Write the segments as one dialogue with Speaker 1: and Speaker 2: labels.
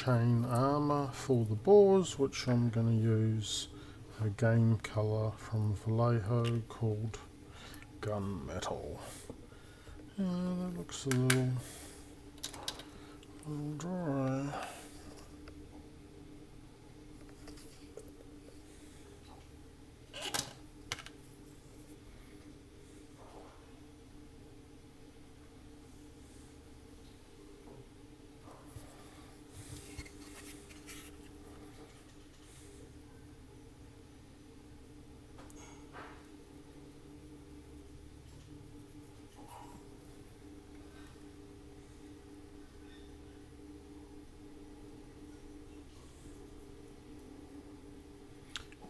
Speaker 1: chain armour for the boars, which I'm going to use a game colour from Vallejo called Gunmetal. That looks a little dry.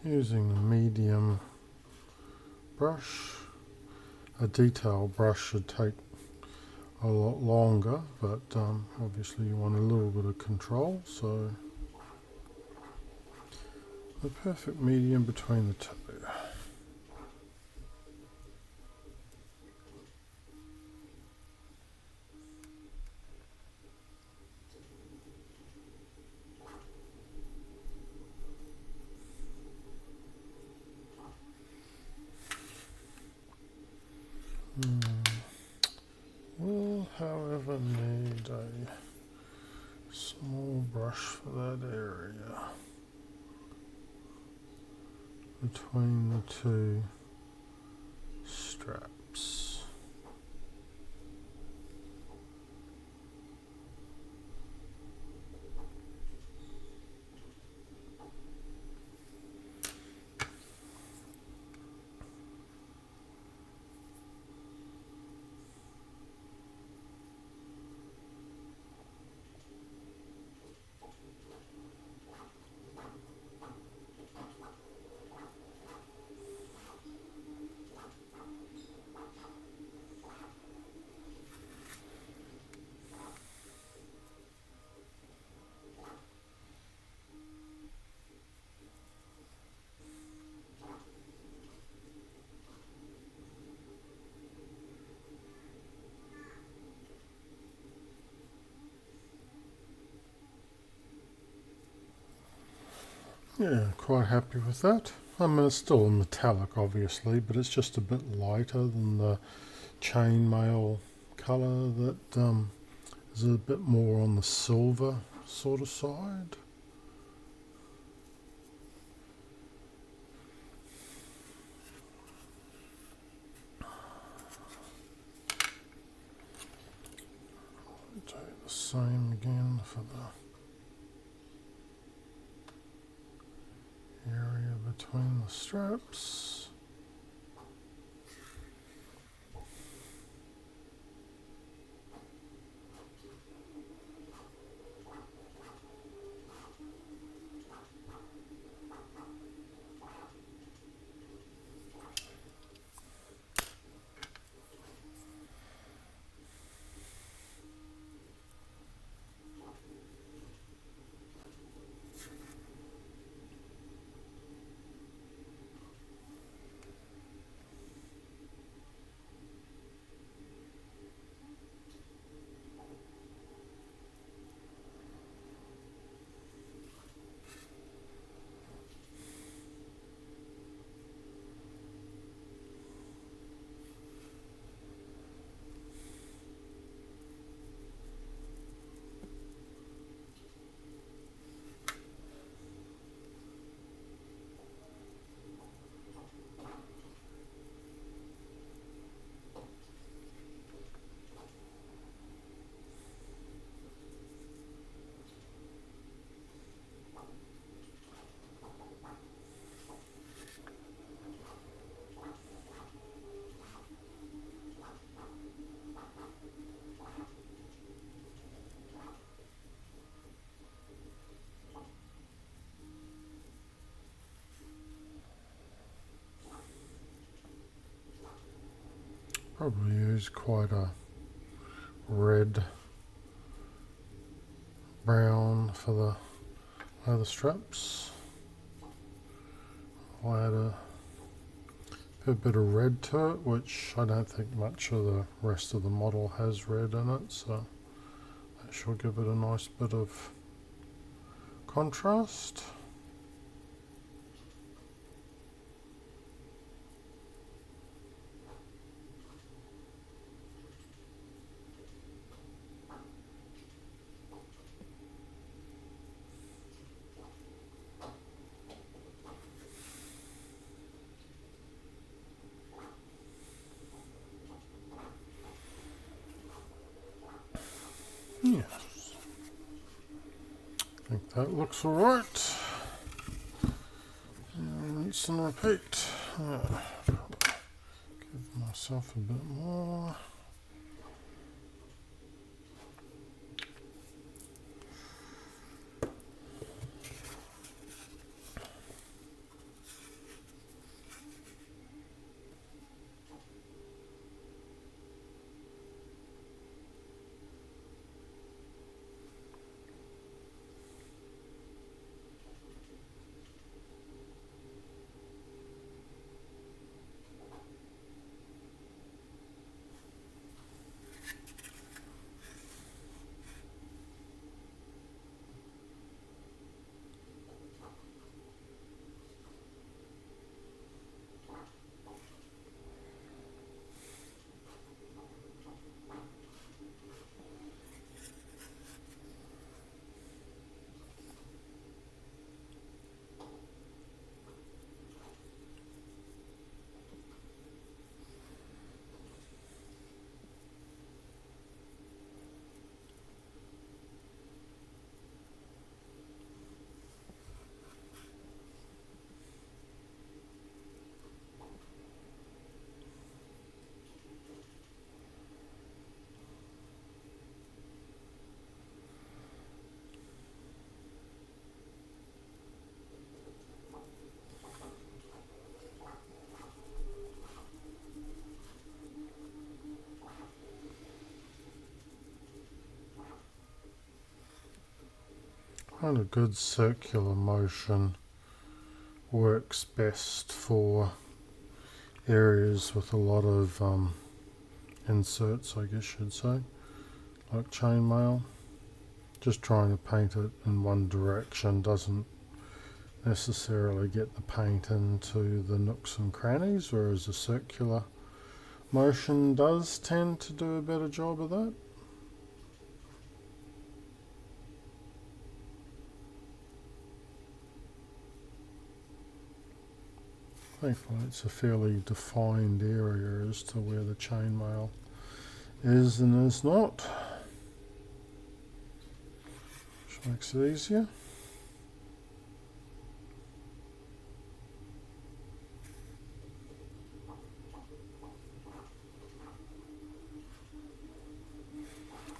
Speaker 1: Using the medium brush. A detail brush should take a lot longer, but obviously you want a little bit of control, so the perfect medium between the two. We'll, however, need a small brush for that area between the two straps. Yeah, quite happy with that. I mean, it's still a metallic, obviously, but it's just a bit lighter than the chainmail colour that is a bit more on the silver sort of side. Do the same again for the area between the straps. Probably use quite a red brown for the leather straps. I'll add a bit of red to it, which I don't think much of the rest of the model has red in it, so that should give it a nice bit of contrast. Yes, I think that looks alright. Rinse and repeat. Give myself a bit more. And a good circular motion works best for areas with a lot of inserts, I guess you'd say, like chainmail. Just trying to paint it in one direction doesn't necessarily get the paint into the nooks and crannies, whereas a circular motion does tend to do a better job of that. Thankfully it's a fairly defined area as to where the chainmail is and is not, which makes it easier.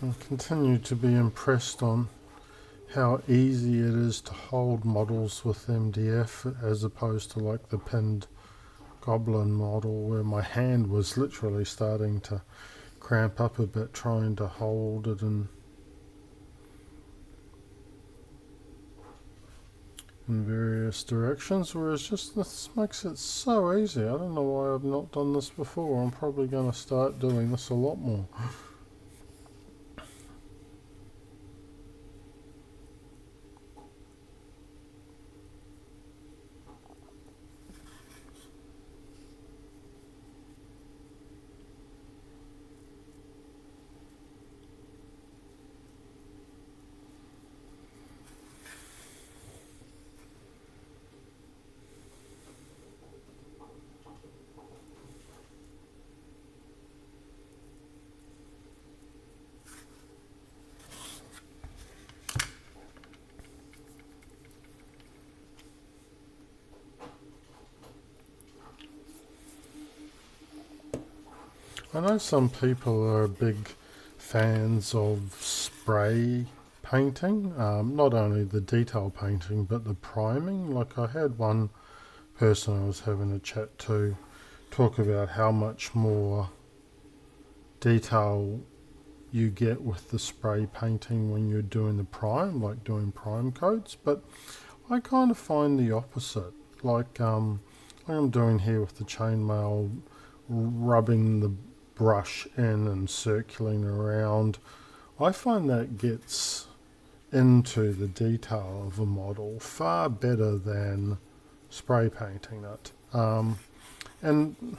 Speaker 1: I continue to be impressed on how easy it is to hold models with MDF as opposed to like the pinned goblin model where my hand was literally starting to cramp up a bit trying to hold it in various directions, whereas just this makes it so easy. I don't know why I've not done this before. I'm probably going to start doing this a lot more. I know some people are big fans of spray painting, not only the detail painting but the priming. Like I had one person I was having a chat to talk about how much more detail you get with the spray painting when you're doing the prime, like doing prime coats, but I kind of find the opposite. Like I'm doing here with the chainmail, rubbing the brush in and circling around. I find that gets into the detail of a model far better than spray painting it. And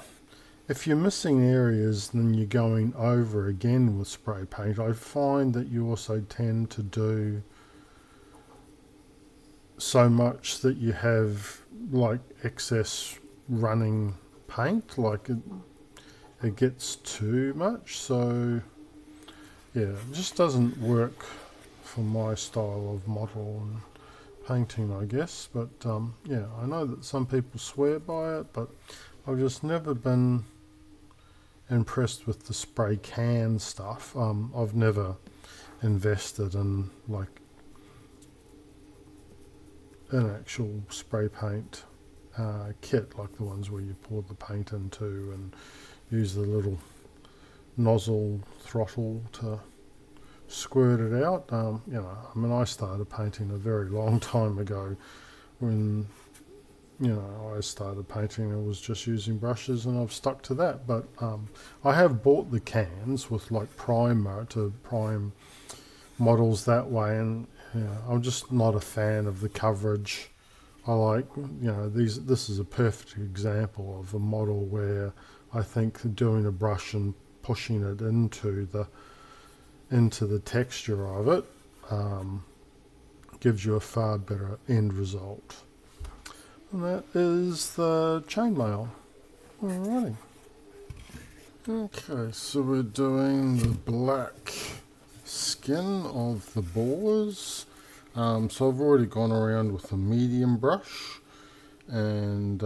Speaker 1: if you're missing areas, then you're going over again with spray paint. I find that you also tend to do so much that you have like excess running paint, like it gets too much. So yeah, it just doesn't work for my style of model and painting, I guess. But yeah, I know that some people swear by it, but I've just never been impressed with the spray can stuff. I've never invested in like an actual spray paint kit, like the ones where you pour the paint into and use the little nozzle throttle to squirt it out. You know, I mean, I started painting a very long time ago. When I started painting, I was just using brushes, and I've stuck to that. But I have bought the cans with like primer to prime models that way, and I'm just not a fan of the coverage. I like, this is a perfect example of a model where I think doing a brush and pushing it into the texture of it gives you a far better end result. And that is the chainmail. Alrighty. Okay, so we're doing the black skin of the bores. So I've already gone around with a medium brush and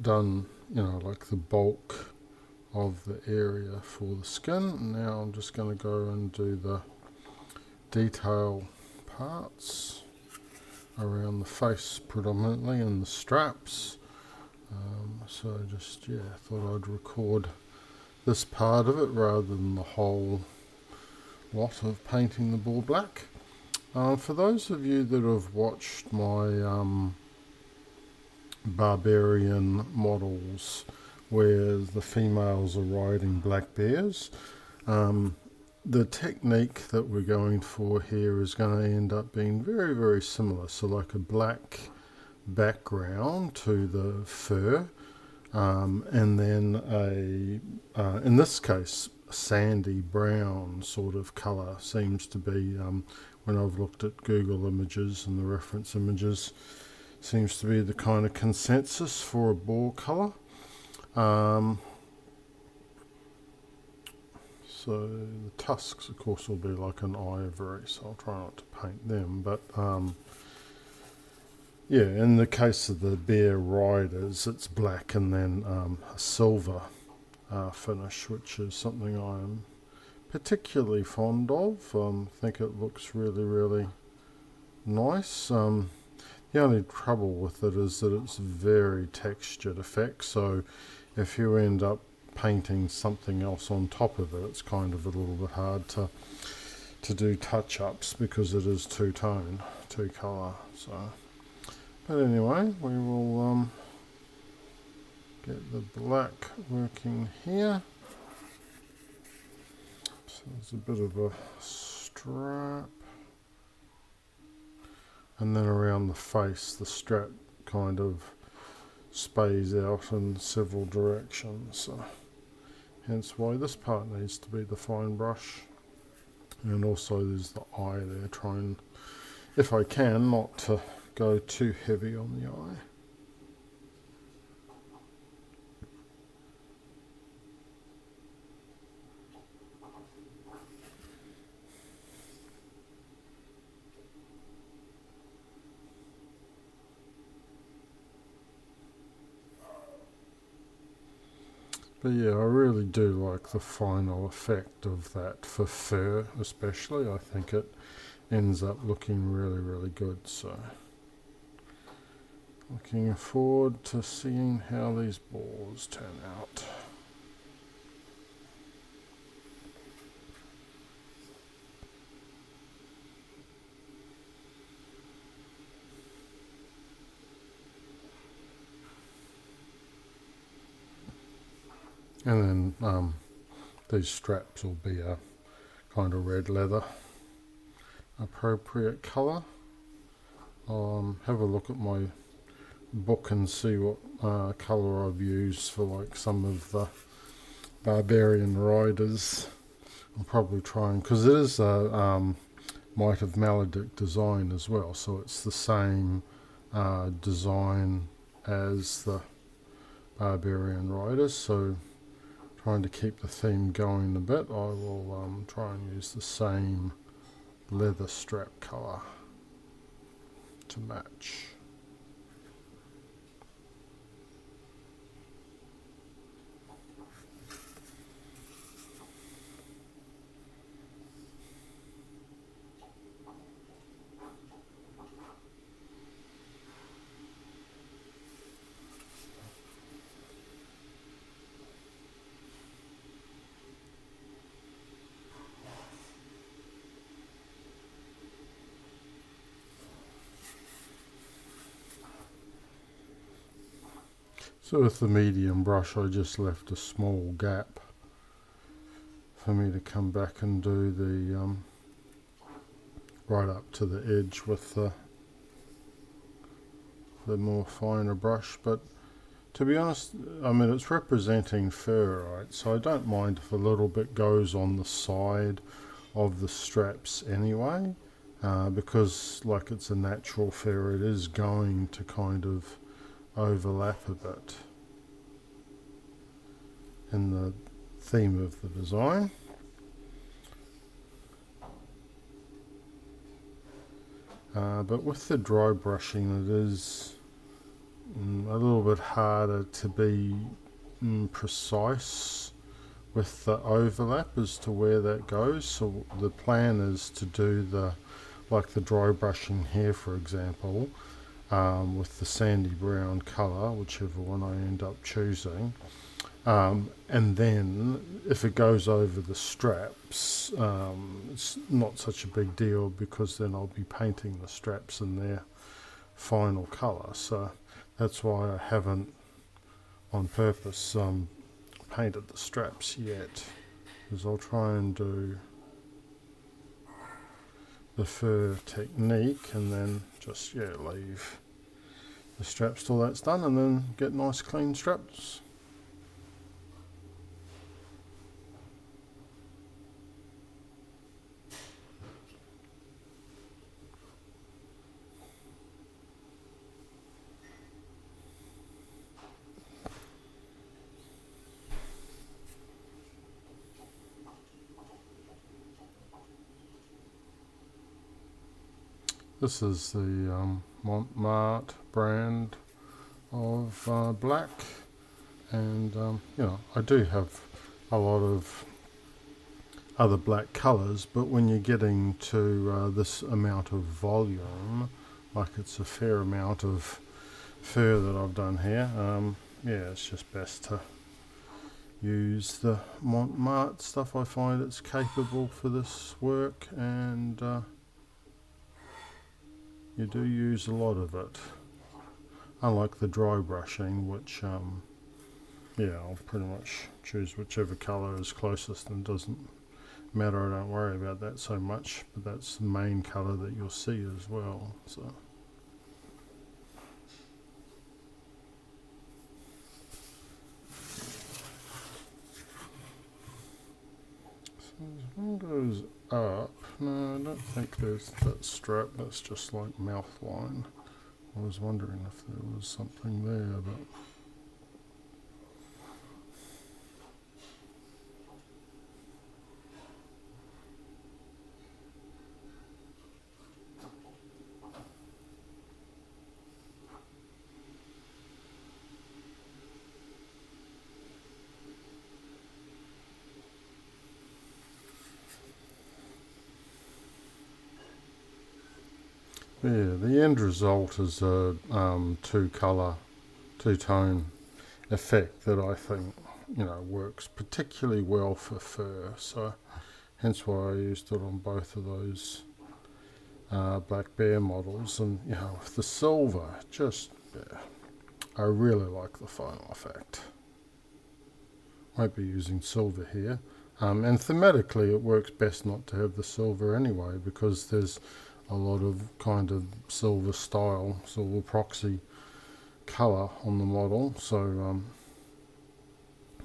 Speaker 1: done, like the bulk of the area for the skin. Now I'm just going to go and do the detail parts around the face predominantly and the straps. So just, thought I'd record this part of it rather than the whole lot of painting the bore black. For those of you that have watched my barbarian models where the females are riding black bears, the technique that we're going for here is going to end up being very, very similar. So like a black background to the fur, and then in this case, a sandy brown sort of colour seems to be, when I've looked at Google images and the reference images, seems to be the kind of consensus for a boar colour. So the tusks, of course, will be like an ivory, so I'll try not to paint them. But in the case of the bear riders, it's black and then a silver finish, which is something I'm particularly fond of. I think it looks really, really nice. The only trouble with it is that it's very textured effect, so if you end up painting something else on top of it, it's kind of a little bit hard to do touch-ups because it is two-tone, two-colour. So, but anyway, we will get the black working here. So there's a bit of a strap, and then around the face, the strap kind of spays out in several directions. So hence why this part needs to be the fine brush. And also there's the eye there, trying, if I can, not to go too heavy on the eye. But yeah, I really do like the final effect of that for fur especially. I think it ends up looking really, really good. So looking forward to seeing how these bores turn out. And then these straps will be a kind of red leather. appropriate colour. I'll have a look at my book and see what colour I've used for like some of the barbarian riders. I'll probably try and, because it is a Might of Maledict design as well, so it's the same design as the barbarian riders, so trying to keep the theme going a bit, I will try and use the same leather strap colour to match. So with the medium brush, I just left a small gap for me to come back and do the right up to the edge with the more finer brush. But to be honest, I mean, it's representing fur, right? So I don't mind if a little bit goes on the side of the straps anyway, because like it's a natural fur, it is going to kind of overlap a bit in the theme of the design. But with the dry brushing, it is a little bit harder to be precise with the overlap as to where that goes. So the plan is to do the dry brushing here, for example, with the sandy brown colour, whichever one I end up choosing, and then if it goes over the straps, it's not such a big deal, because then I'll be painting the straps in their final colour. So that's why I haven't on purpose painted the straps yet, because I'll try and do the fur technique and then just leave the straps till that's done, and then get nice clean straps. This is the Montmartre brand of black, and I do have a lot of other black colours, but when you're getting to this amount of volume, like it's a fair amount of fur that I've done here, it's just best to use the Montmartre stuff. I find it's capable for this work, and you do use a lot of it, unlike the dry brushing, which I'll pretty much choose whichever colour is closest, and doesn't matter, I don't worry about that so much, but that's the main colour that you'll see as well. So this one goes up. No, I don't think there's that strap, that's just like mouth line. I was wondering if there was something there, but the end result is a two-tone effect that I think works particularly well for fur. So hence why I used it on both of those Black Bear models, and with the silver, I really like the final effect. Won't be using silver here. And thematically it works best not to have the silver anyway, because there's a lot of kind of silver style, silver proxy colour on the model. So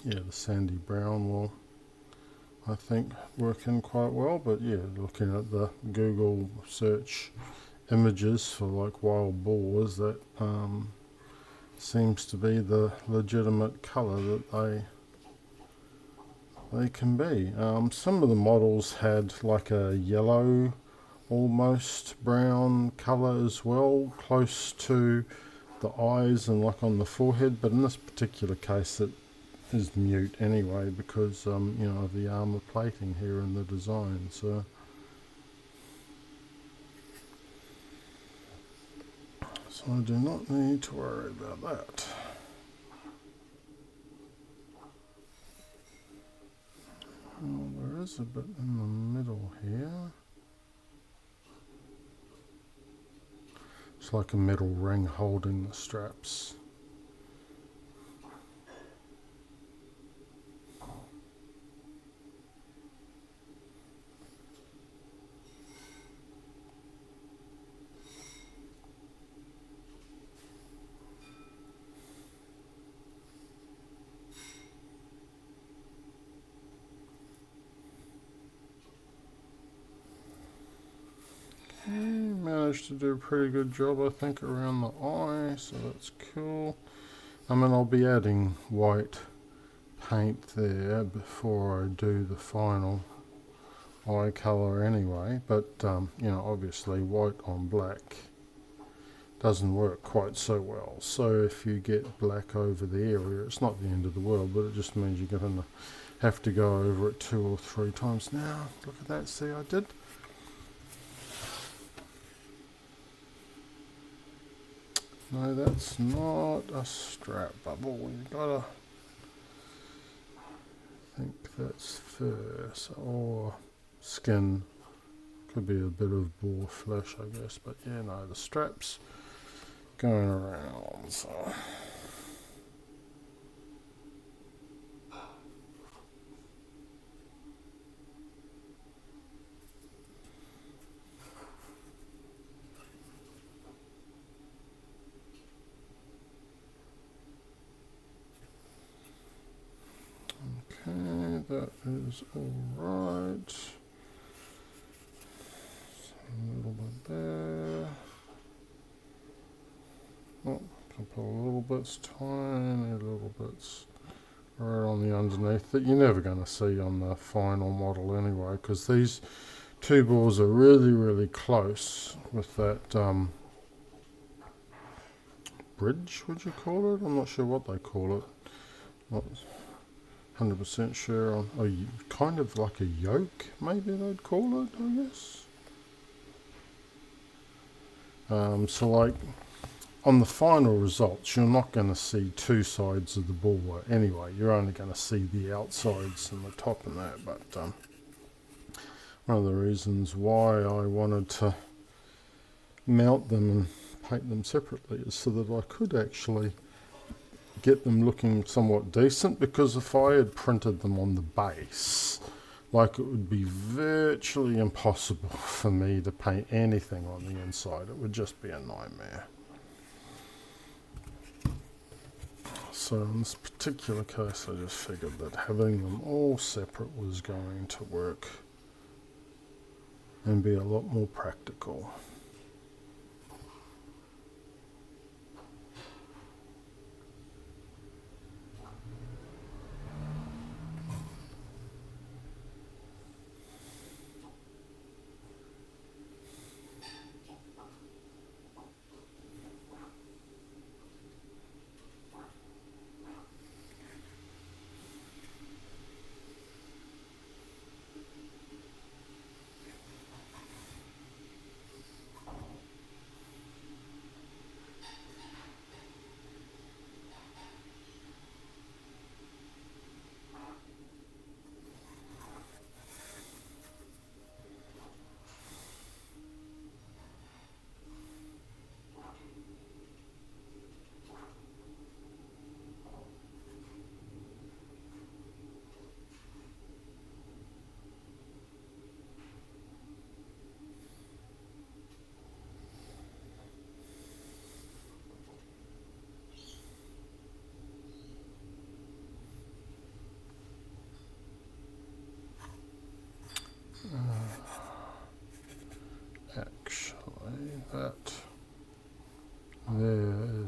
Speaker 1: yeah, the sandy brown will, I think, work in quite well. But yeah, looking at the Google search images for like wild boars, that seems to be the legitimate colour that they can be. Some of the models had like a yellow, almost brown colour as well, close to the eyes and like on the forehead, but in this particular case it is mute anyway, because you know, of the armour plating here in the design. So I do not need to worry about that. Well, there is a bit in the middle here. It's like a metal ring holding the straps. Managed to do a pretty good job, I think, around the eye, so that's cool. I mean, I'll be adding white paint there before I do the final eye colour anyway, but you know, obviously white on black doesn't work quite so well. So if you get black over the area, it's not the end of the world, but it just means you're going to have to go over it 2 or 3 times. Now, look at that, see, I did. No, that's not a strap bubble. We've got to, I think that's fur, or skin. Could be a bit of boar flesh, I guess. But yeah, no, the strap's going around. So. Okay, that is all right. A little bit there. Oh, a couple of little bits, tiny little bits right on the underneath that you're never going to see on the final model anyway, because these 2 balls are really, really close with that bridge, would you call it? I'm not sure what they call it. Not 100% sure on, kind of like a yoke, maybe they'd call it, I guess. So like on the final results, you're not going to see 2 sides of the ball anyway. You're only going to see the outsides and the top and that. But one of the reasons why I wanted to mount them and paint them separately is so that I could actually get them looking somewhat decent, because if I had printed them on the base, like, it would be virtually impossible for me to paint anything on the inside. It would just be a nightmare. So in this particular case, I just figured that having them all separate was going to work and be a lot more practical.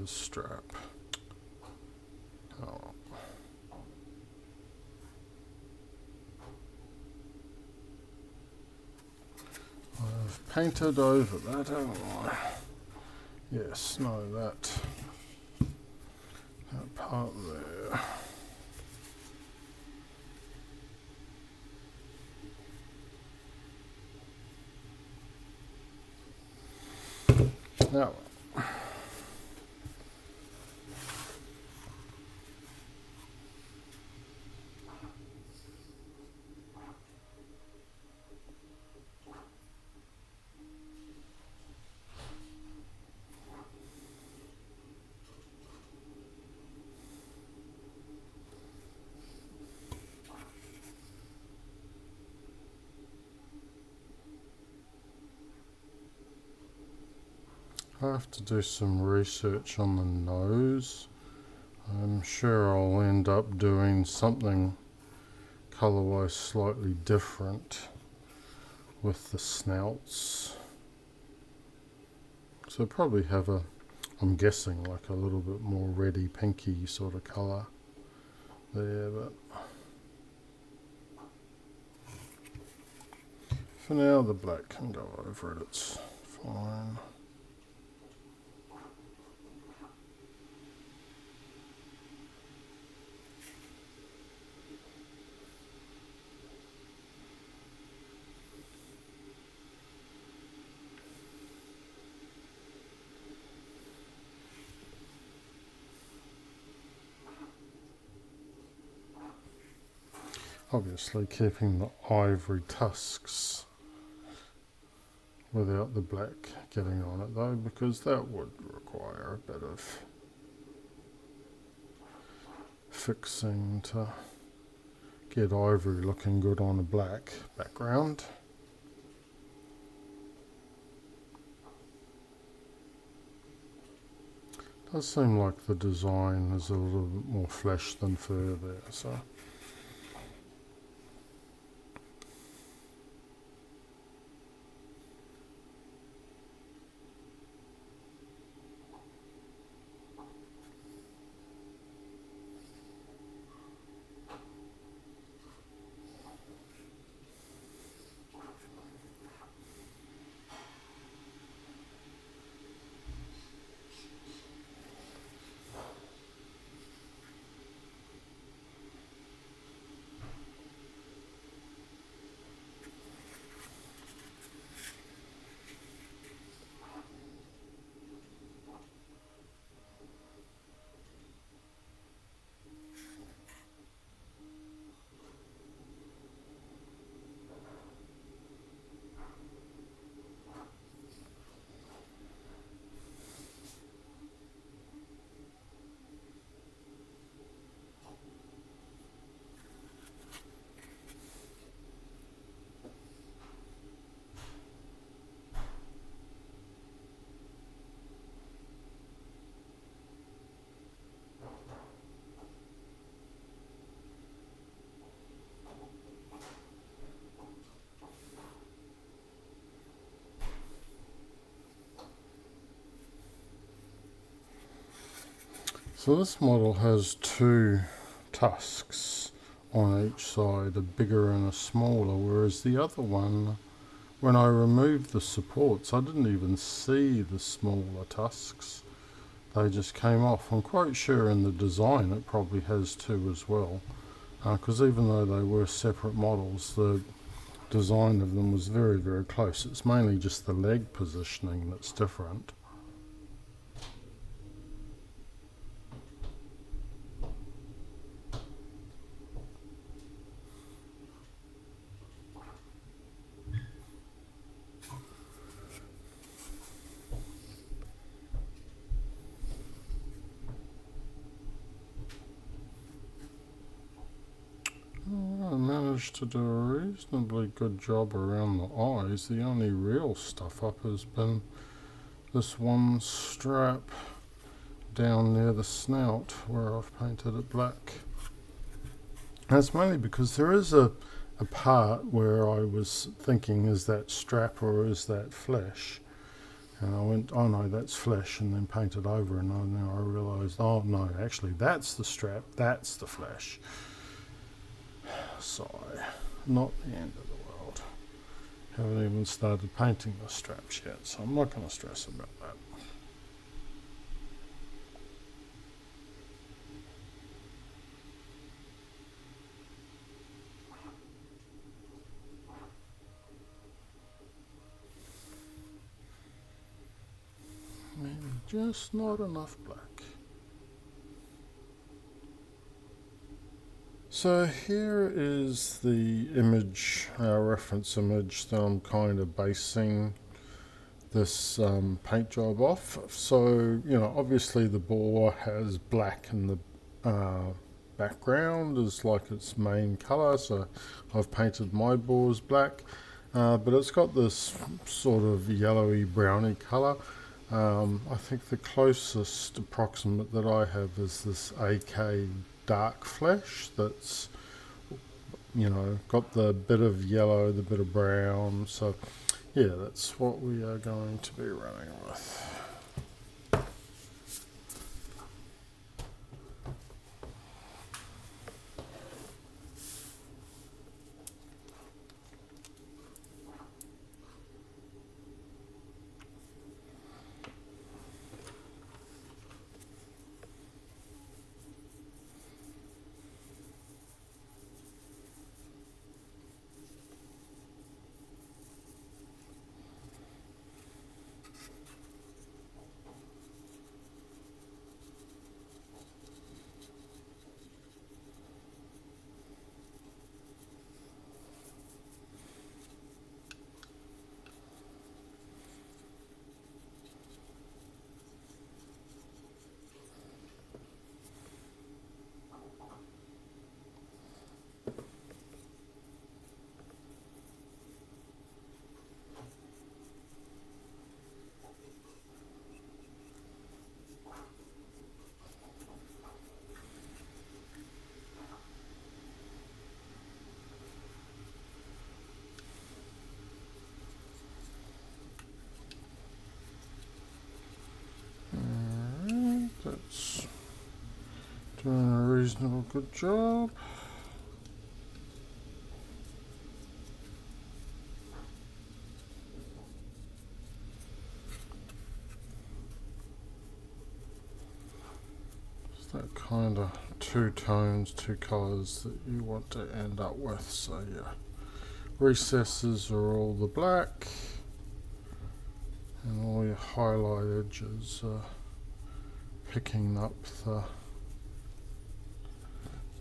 Speaker 1: his strap. Oh. I've painted over that, haven't I? Yes, no, that part there. Now, I have to do some research on the nose. I'm sure I'll end up doing something color-wise slightly different with the snouts. So probably have a, I'm guessing, like a little bit more reddy pinky sort of color there, but for now the black can go over it, it's fine. Obviously keeping the ivory tusks without the black getting on it though, because that would require a bit of fixing to get ivory looking good on a black background. Does seem like the design is a little bit more flesh than fur there, so So this model has two tusks on each side, a bigger and a smaller, whereas the other one, when I removed the supports, I didn't even see the smaller tusks. They just came off. I'm quite sure in the design it probably has two as well, because even though they were separate models, the design of them was very, very close. It's mainly just the leg positioning that's different. I managed to do a reasonably good job around the eyes. The only real stuff up has been this one strap down near the snout where I've painted it black. That's mainly because there is a part where I was thinking, is that strap or is that flesh? And I went, oh no, that's flesh, and then painted over, and now I realised, oh no, actually that's the strap, that's the flesh. So, not the end of the world. Haven't even started painting the straps yet, so I'm not going to stress about that. Maybe just not enough black. So here is the image, reference image that I'm kind of basing this paint job off. So, you know, obviously the boar has black in the background as like its main colour, so I've painted my boars black, but it's got this sort of yellowy browny colour. I think the closest approximate that I have is this AK dark flesh that's, you know, got the bit of yellow, the bit of brown. So yeah, that's what we are going to be running with. That's doing a reasonable good job. It's that kind of two tones, two colours that you want to end up with. So yeah, recesses are all the black, and all your highlight edges are picking up the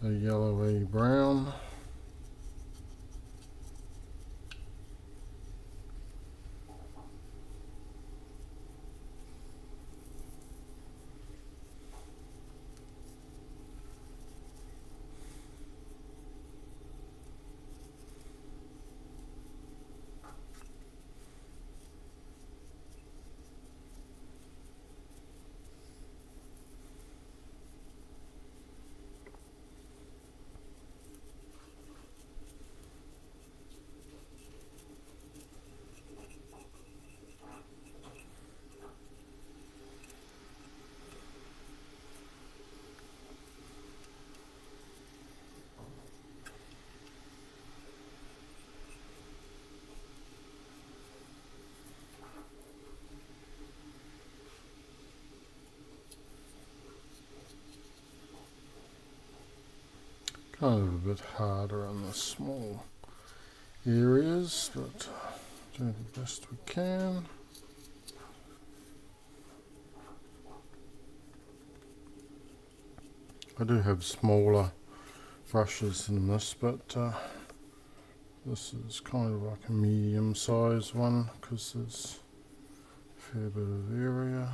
Speaker 1: yellowy brown. Kind of a bit harder on the small areas, but do the best we can. I do have smaller brushes than this, but this is kind of like a medium sized one because there's a fair bit of area.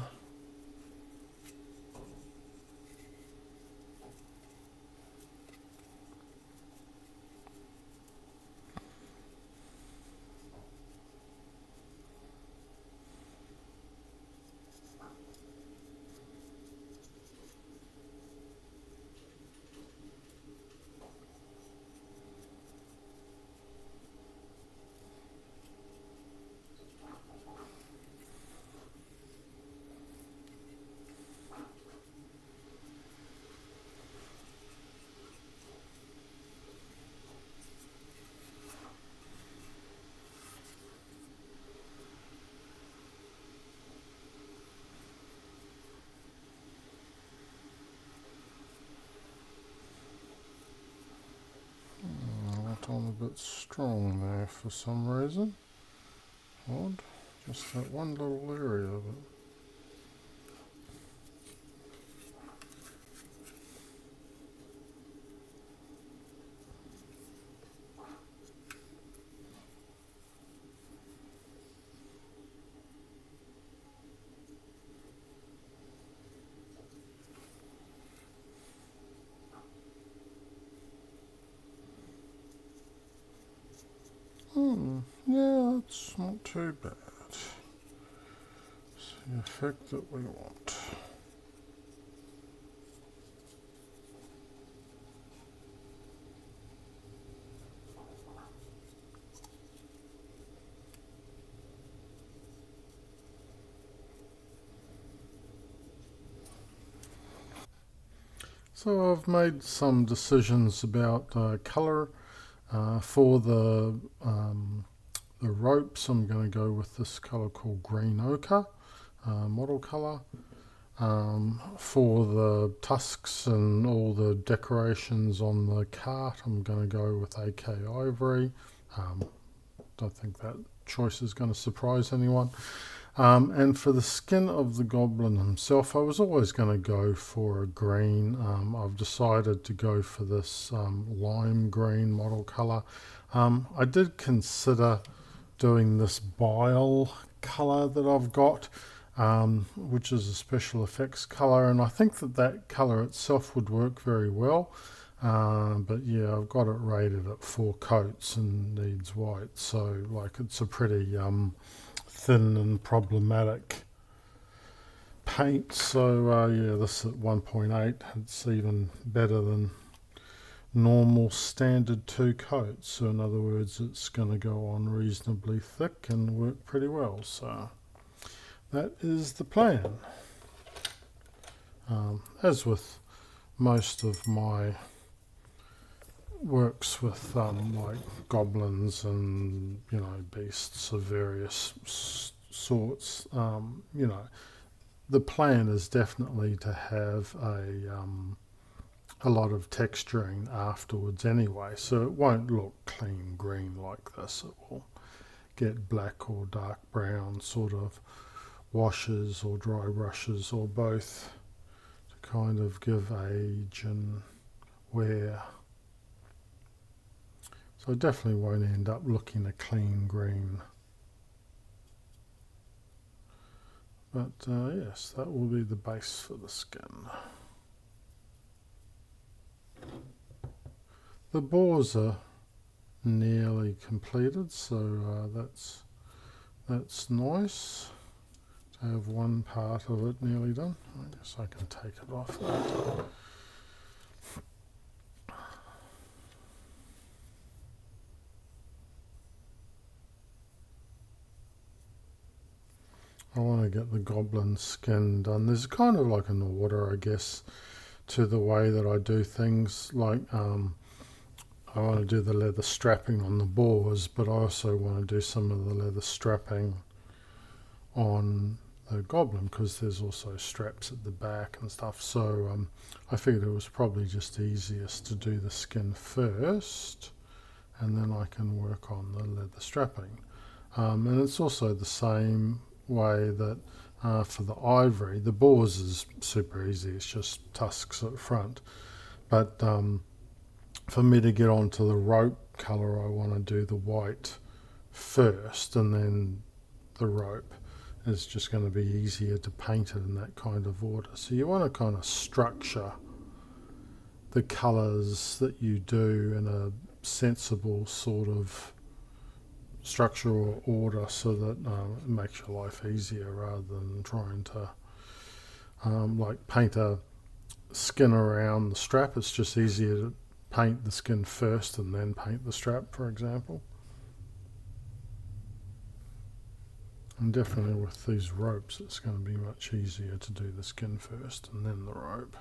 Speaker 1: bit strong there for some reason. Odd. Just that one little area of it. Yeah, it's not too bad. It's the effect that we want. So I've made some decisions about colour for the ropes. I'm going to go with this colour called green ochre, model colour. For the tusks and all the decorations on the cart, I'm going to go with AK Ivory. Don't think that choice is going to surprise anyone. And for the skin of the goblin himself, I was always going to go for a green. I've decided to go for this lime green model colour. I did consider doing this bile colour that I've got, which is a special effects colour, and I think that colour itself would work very well. But yeah, I've got it rated at 4 coats and needs white, so like it's a pretty thin and problematic paint. So yeah, this at 1.8, it's even better than normal standard 2 coats. So in other words, it's going to go on reasonably thick and work pretty well. So that is the plan. As with most of my works with like goblins and beasts of various sorts, the plan is definitely to have a lot of texturing afterwards anyway, so it won't look clean green like this. It will get black or dark brown sort of washes or dry brushes or both to kind of give age and wear. So it definitely won't end up looking a clean green. But yes, that will be the base for the skin. The boars are nearly completed, so that's nice to have one part of it nearly done. I guess I can take it off that. I want to get the goblin skin done. There's kind of like an order, I guess, to the way that I do things. Like I want to do the leather strapping on the boars, but I also want to do some of the leather strapping on the goblin, because there's also straps at the back and stuff. So I figured it was probably just easiest to do the skin first, and then I can work on the leather strapping. And it's also the same way that for the ivory, the boars is super easy. It's just tusks at the front. But for me to get onto the rope colour, I want to do the white first, and then the rope. It's just going to be easier to paint it in that kind of order. So you want to kind of structure the colours that you do in a sensible sort of structure or order, so that it makes your life easier, rather than trying to like paint a skin around the strap. It's just easier to paint the skin first and then paint the strap, for example. And definitely with these ropes, it's going to be much easier to do the skin first and then the rope.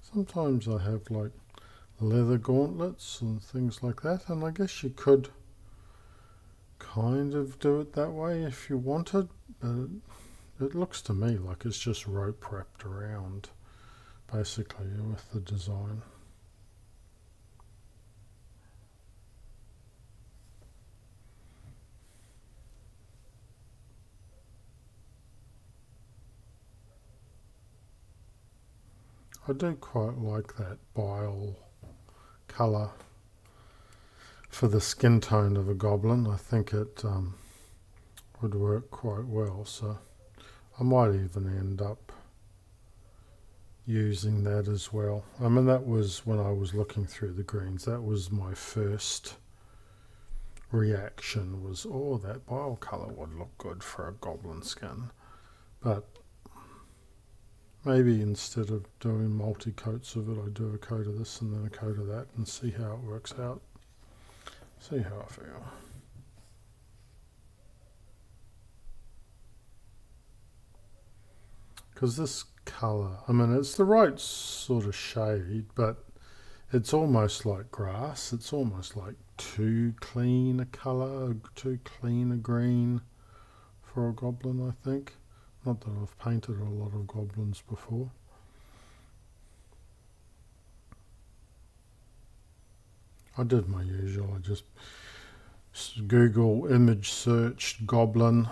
Speaker 1: Sometimes I have like leather gauntlets and things like that, and I guess you could kind of do it that way if you wanted, but it looks to me like it's just rope wrapped around basically, with the design. I do quite like that bile colour for the skin tone of a goblin. I think it would work quite well, so I might even end up using that as well. I mean, that was when I was looking through the greens, that was my first reaction, was, oh, that bile colour would look good for a goblin skin. But maybe instead of doing multi-coats of it, I do a coat of this and then a coat of that and see how it works out. See how I feel. Because this colour, I mean, it's the right sort of shade, but it's almost like grass. It's almost like too clean a colour, too clean a green for a goblin, I think. Not that I've painted a lot of goblins before. I did my usual. I just Google image searched goblin,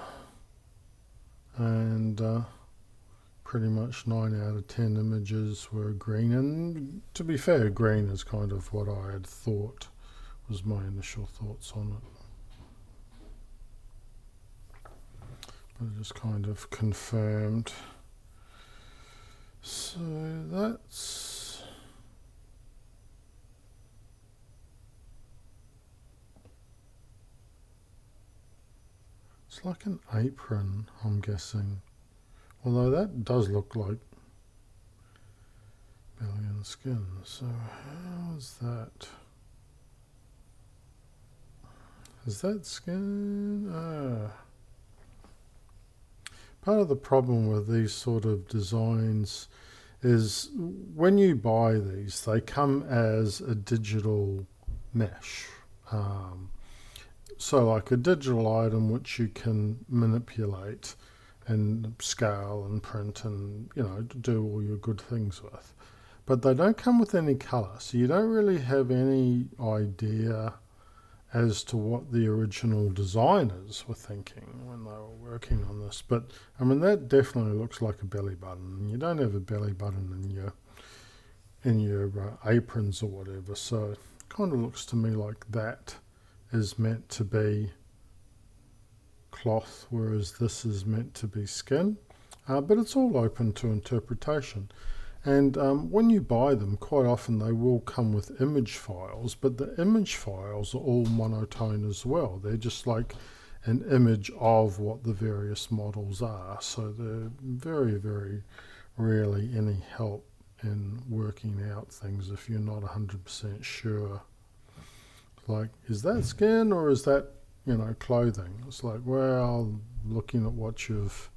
Speaker 1: and pretty much 9 out of 10 images were green. And to be fair, green is kind of what I had thought, was my initial thoughts on it. But it just kind of confirmed. So that's... it's like an apron, I'm guessing. Although that does look like belly and skin. So how is that? Is that skin? Part of the problem with these sort of designs is when you buy these, they come as a digital mesh. So like a digital item which you can manipulate and scale and print and, you know, do all your good things with. But they don't come with any colour, so you don't really have any idea as to what the original designers were thinking when they were working on this. But I mean, that definitely looks like a belly button, and you don't have a belly button in your aprons or whatever, so it kind of looks to me like that is meant to be cloth, whereas this is meant to be skin. But it's all open to interpretation. And when you buy them, quite often they will come with image files, but the image files are all monotone as well. They're just like an image of what the various models are. So they're very, very rarely any help in working out things if you're not 100% sure. Like, is that skin or is that, you know, clothing? It's like, well, looking at what you've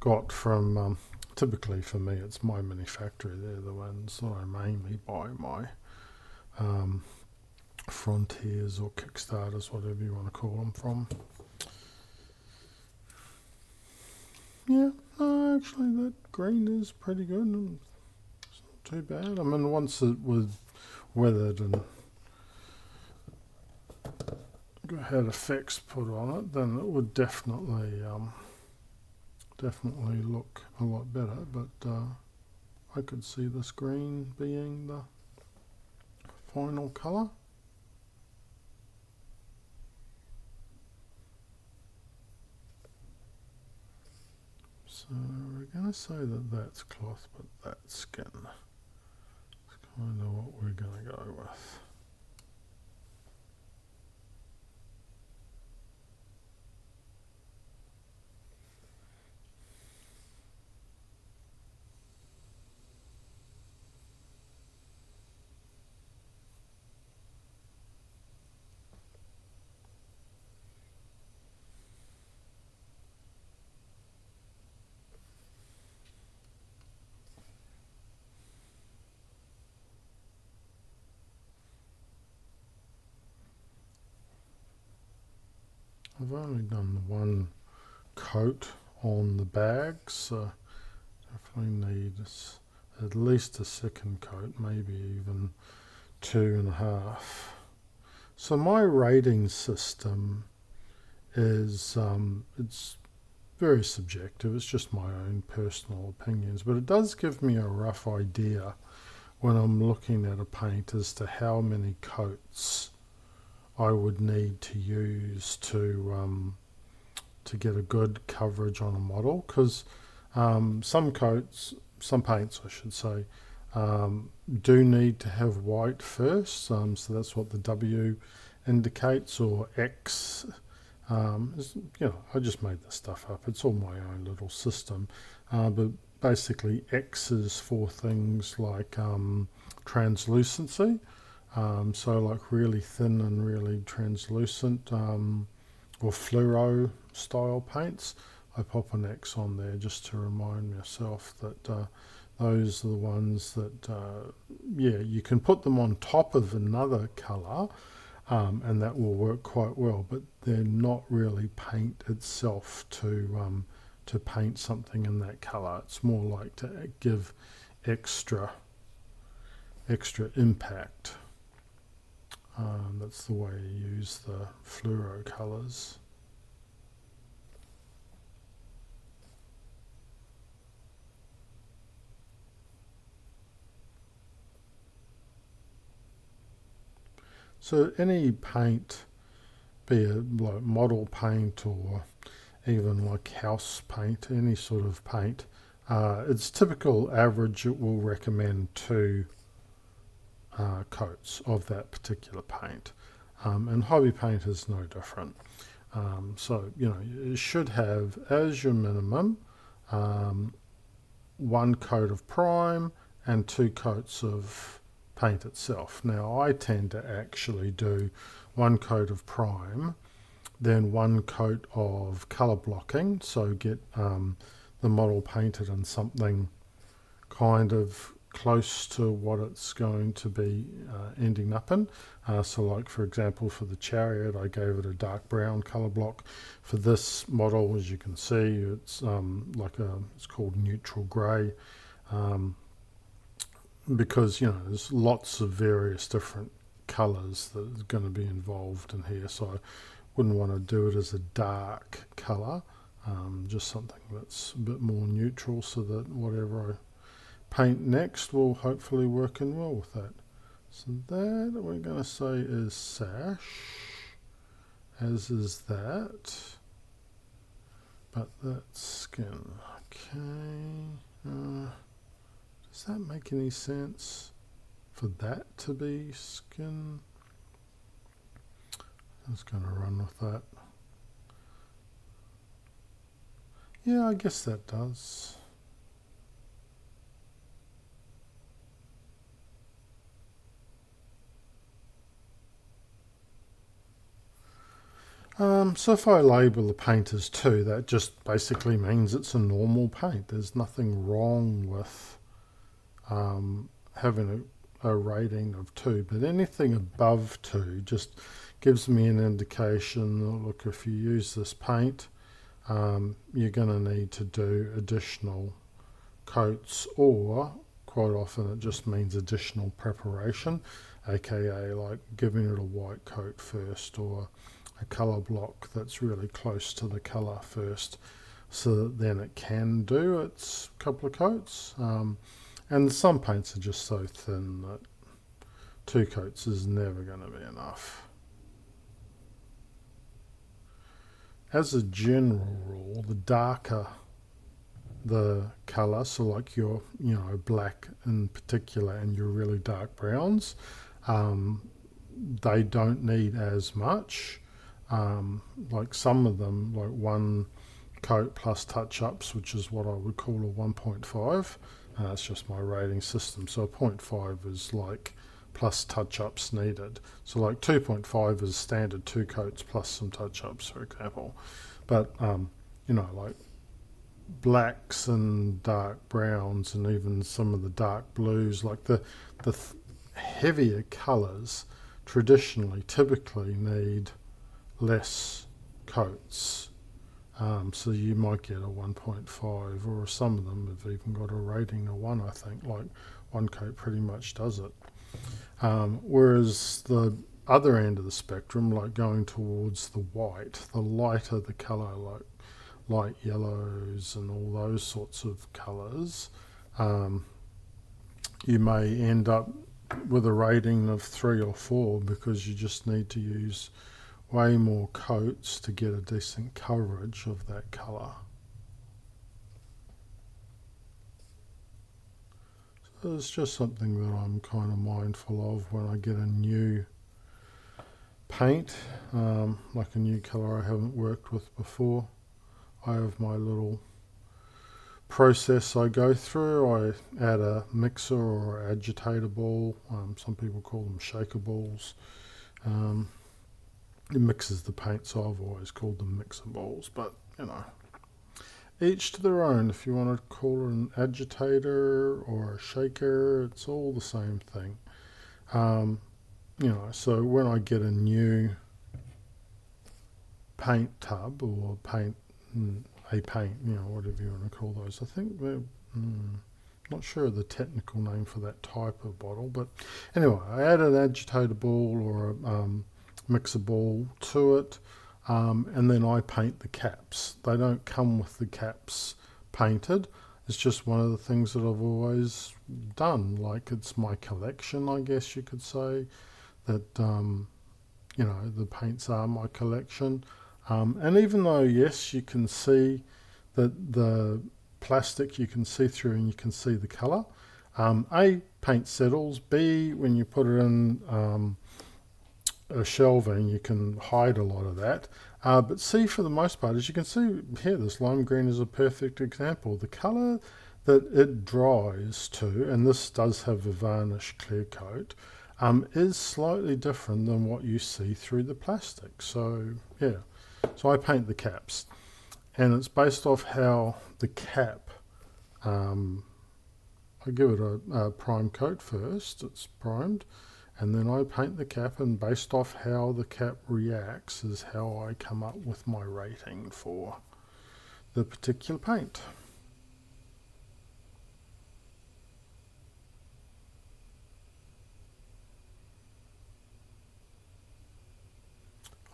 Speaker 1: got from... typically for me it's MyMiniFactory. They're the ones that I mainly buy my Frontiers or Kickstarters, whatever you want to call them, from. Yeah, no, actually that green is pretty good. It's not too bad. I mean, once it was weathered and had effects put on it, then it would definitely look a lot better, but I could see this green being the final colour. So we're going to say that that's cloth, but that's skin. That's kind of what we're going to go with. I've only done one coat on the bags, so definitely need at least a second coat, maybe even 2.5. So my rating system is it's very subjective. It's just my own personal opinions, but it does give me a rough idea when I'm looking at a paint as to how many coats I would need to use to get a good coverage on a model, because some paints I should say, do need to have white first, so that's what the W indicates, or X. I just made this stuff up. It's all my own little system, but basically X is for things like translucency, so like really thin and really translucent, or fluoro style paints. I pop an X on there just to remind myself that those are the ones that, you can put them on top of another colour, and that will work quite well, but they're not really paint itself to paint something in that colour. It's more like to give extra impact. That's the way you use the fluoro colours. So any paint, be it like model paint or even like house paint, any sort of paint, its typical average, it will recommend 2 coats of that particular paint, and hobby paint is no different. So you should have as your minimum 1 coat of prime and 2 coats of paint itself. Now I tend to actually do 1 coat of prime, then 1 coat of colour blocking, so get the model painted in something kind of close to what it's going to be ending up in. So like for example for the Chariot, I gave it a dark brown colour block. For this model, as you can see, it's it's called neutral grey, because there's lots of various different colours that are going to be involved in here, so I wouldn't want to do it as a dark colour, just something that's a bit more neutral, so that whatever I paint next will hopefully work in well with that. So that we're going to say is sash, as is that, but that's skin. Okay, does that make any sense for that to be skin? I'm just going to run with that. Yeah, I guess that does. So if I label the paint as 2, that just basically means it's a normal paint. There's nothing wrong with having a rating of 2, but anything above 2 just gives me an indication that, look, if you use this paint, you're going to need to do additional coats, or quite often it just means additional preparation, aka like giving it a white coat first, or a colour block that's really close to the colour first, so that then it can do its couple of coats. And some paints are just so thin that 2 coats is never going to be enough. As a general rule, the darker the colour, so like your black in particular and your really dark browns, they don't need as much. Like some of them, like 1 coat plus touch-ups, which is what I would call a 1.5. That's just my rating system. So a 0.5 is like plus touch-ups needed. So like 2.5 is standard 2 coats plus some touch-ups, for example. But like blacks and dark browns and even some of the dark blues, like the heavier colours typically need less coats So you might get a 1.5, or some of them have even got a rating of 1, I think, like one coat pretty much does it. Whereas the other end of the spectrum, like going towards the white, the lighter the colour, like light yellows and all those sorts of colours, you may end up with a rating of 3 or 4 because you just need to use way more coats to get a decent coverage of that colour. So it's just something that I'm kind of mindful of when I get a new paint, like a new colour I haven't worked with before. I have my little process I go through. I add a mixer or agitator ball. Some people call them shaker balls. It mixes the paint, so I've always called them mixer balls, but you know, each to their own. If you want to call it an agitator or a shaker, it's all the same thing. You know, so when I get a new paint tub or paint, you know, whatever you want to call those, I think they're not sure of the technical name for that type of bottle, but anyway, I add an agitator ball or a mixer ball to it, and then I paint the caps. They don't come with the caps painted. It's just one of the things that I've always done. Like, it's my collection, I guess you could say, that you know, the paints are my collection. And even though, yes, you can see that the plastic you can see through and you can see the colour, A, paint settles, B, when you put it in a shelving, you can hide a lot of that. But C, for the most part, as you can see here, this lime green is a perfect example. The colour that it dries to, and this does have a varnish clear coat, is slightly different than what you see through the plastic. So yeah, so I paint the caps, and it's based off how the cap, I give it a prime coat first, it's primed, and then I paint the cap, and based off how the cap reacts is how I come up with my rating for the particular paint.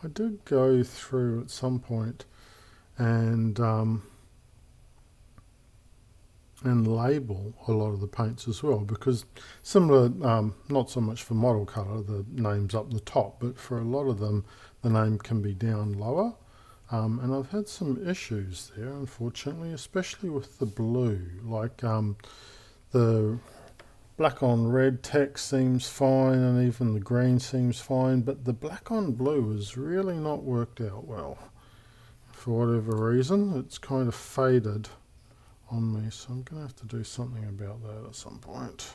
Speaker 1: I did go through at some point and label a lot of the paints as well, because similar, not so much for model colour, the name's up the top, but for a lot of them the name can be down lower, and I've had some issues there, unfortunately, especially with the blue. Like the black on red text seems fine, and even the green seems fine, but the black on blue has really not worked out well. For whatever reason, it's kind of faded on me, so I'm going to have to do something about that at some point.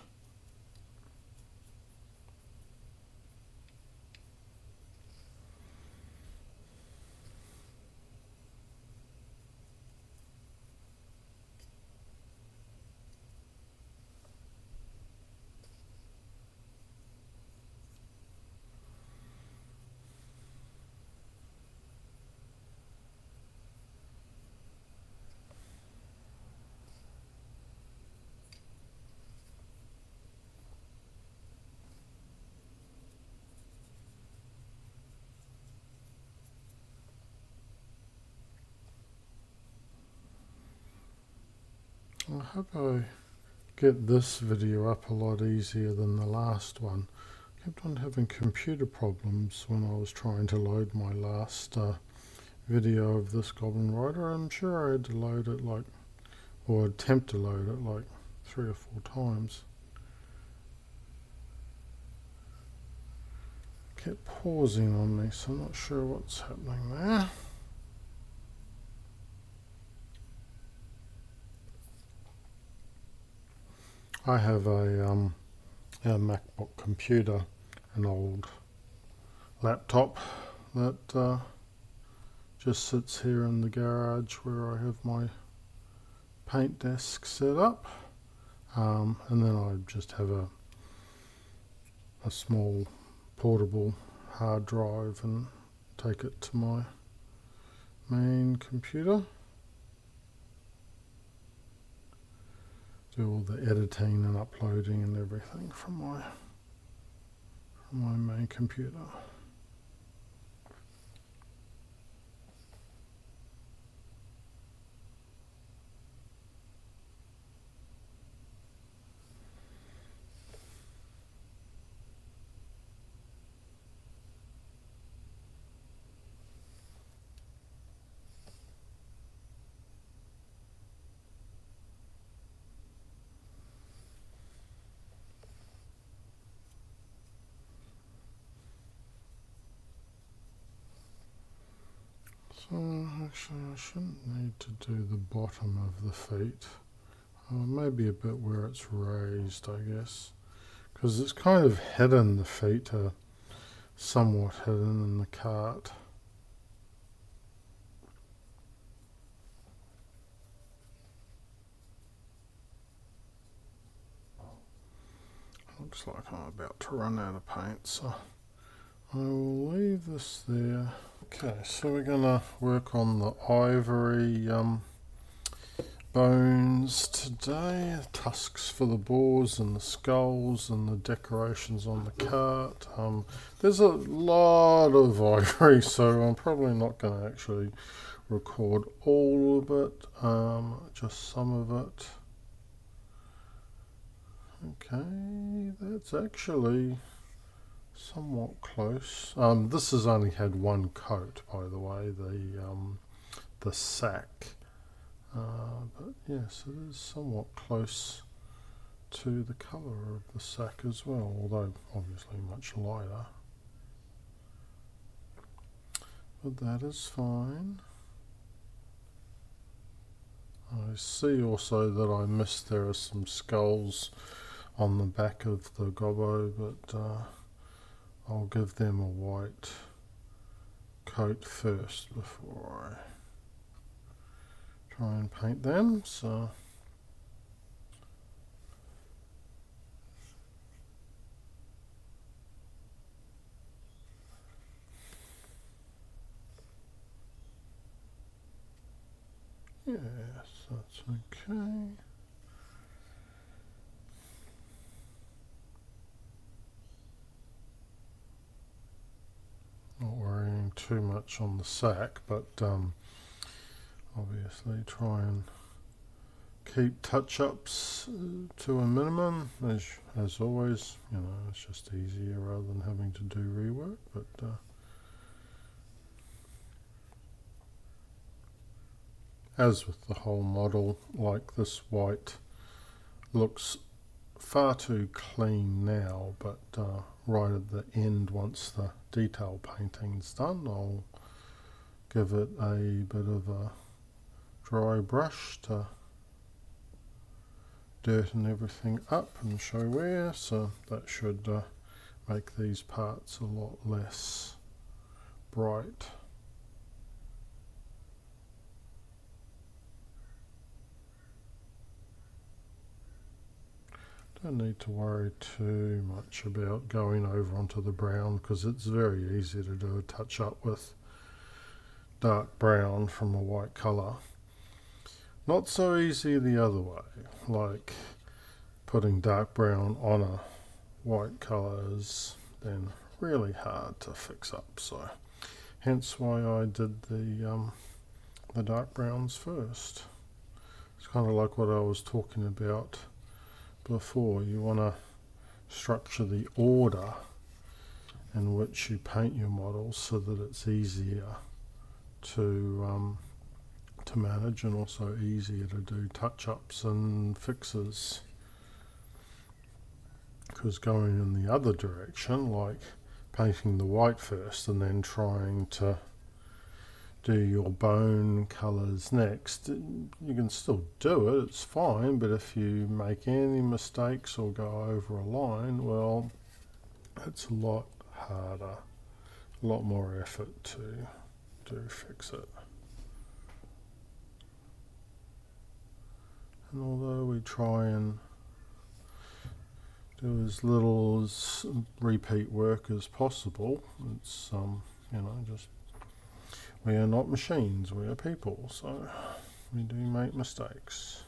Speaker 1: I hope I get this video up a lot easier than the last one. I kept on having computer problems when I was trying to load my last video of this Goblin Rider. I'm sure I had to load it or attempt to load it like 3 or 4 times. Kept pausing on me, so I'm not sure what's happening there. I have a MacBook computer, an old laptop that just sits here in the garage where I have my paint desk set up, and then I just have a small portable hard drive and take it to my main computer. Do all the editing and uploading and everything from my main computer. So actually I shouldn't need to do the bottom of the feet. Maybe a bit where it's raised, I guess. Because it's kind of hidden, the feet are somewhat hidden in the cart. Looks like I'm about to run out of paint, so I will leave this there. Okay, so we're going to work on the ivory bones today. Tusks for the boars and the skulls and the decorations on the cart. There's a lot of ivory, so I'm probably not going to actually record all of it, just some of it. Okay, that's actually somewhat close. This has only had one coat, by the way, the sack. But yes, it is somewhat close to the colour of the sack as well, although obviously much lighter. But that is fine. I see also that I missed there are some skulls on the back of the gobbo, but I'll give them a white coat first before I try and paint them. So yes, that's okay. Not worrying too much on the sack, but obviously try and keep touch-ups to a minimum, as always. You know, it's just easier rather than having to do rework. But as with the whole model, like this white looks far too clean now, but right at the end, once the detail painting's done, I'll give it a bit of a dry brush to dirten everything up and show wear, so that should make these parts a lot less bright. Don't need to worry too much about going over onto the brown, because it's very easy to do a touch up with dark brown from a white colour. Not so easy the other way, like putting dark brown on a white colour is then really hard to fix up, so hence why I did the dark browns first. It's kind of like what I was talking about before. You want to structure the order in which you paint your models so that it's easier to manage, and also easier to do touch-ups and fixes. Because going in the other direction, like painting the white first and then trying to do your bone colours next, you can still do it, it's fine, but if you make any mistakes or go over a line, well, it's a lot harder, a lot more effort to fix it. And although we try and do as little as repeat work as possible, it's you know, just We are not machines, we are people, so we do make mistakes.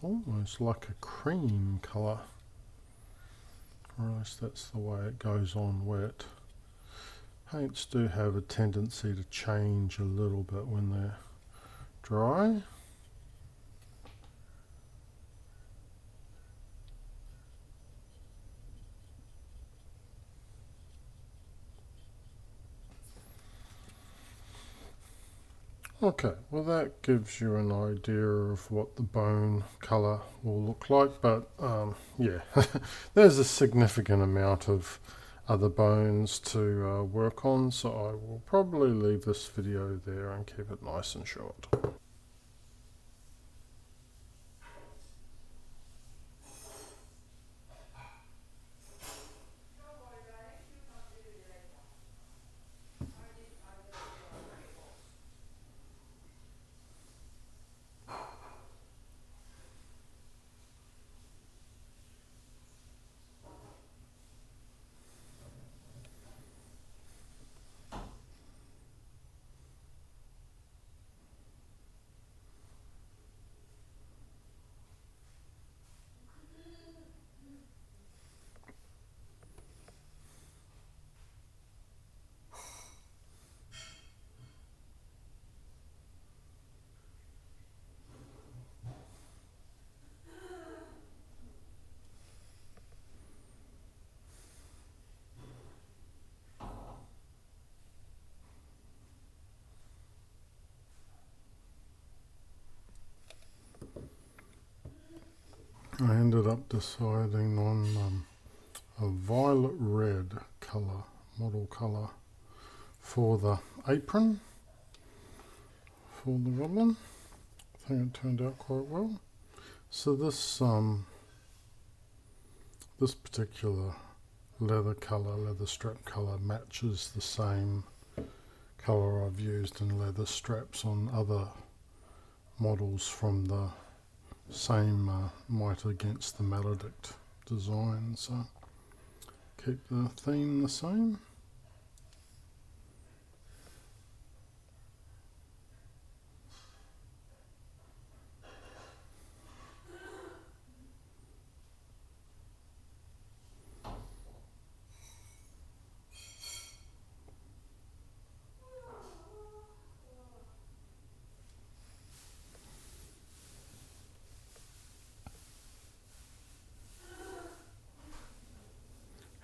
Speaker 1: Almost like a cream colour, or at least that's the way it goes on wet. Paints do have a tendency to change a little bit when they're dry. Okay, well that gives you an idea of what the bone colour will look like, but yeah, there's a significant amount of other bones to work on, so I will probably leave this video there and keep it nice and short. I ended up deciding on a violet red colour, model colour, for the apron for the goblin. I think it turned out quite well. So this this particular leather colour, leather strap colour, matches the same colour I've used in leather straps on other models from the same Might Against the Maledict design, so keep the theme the same.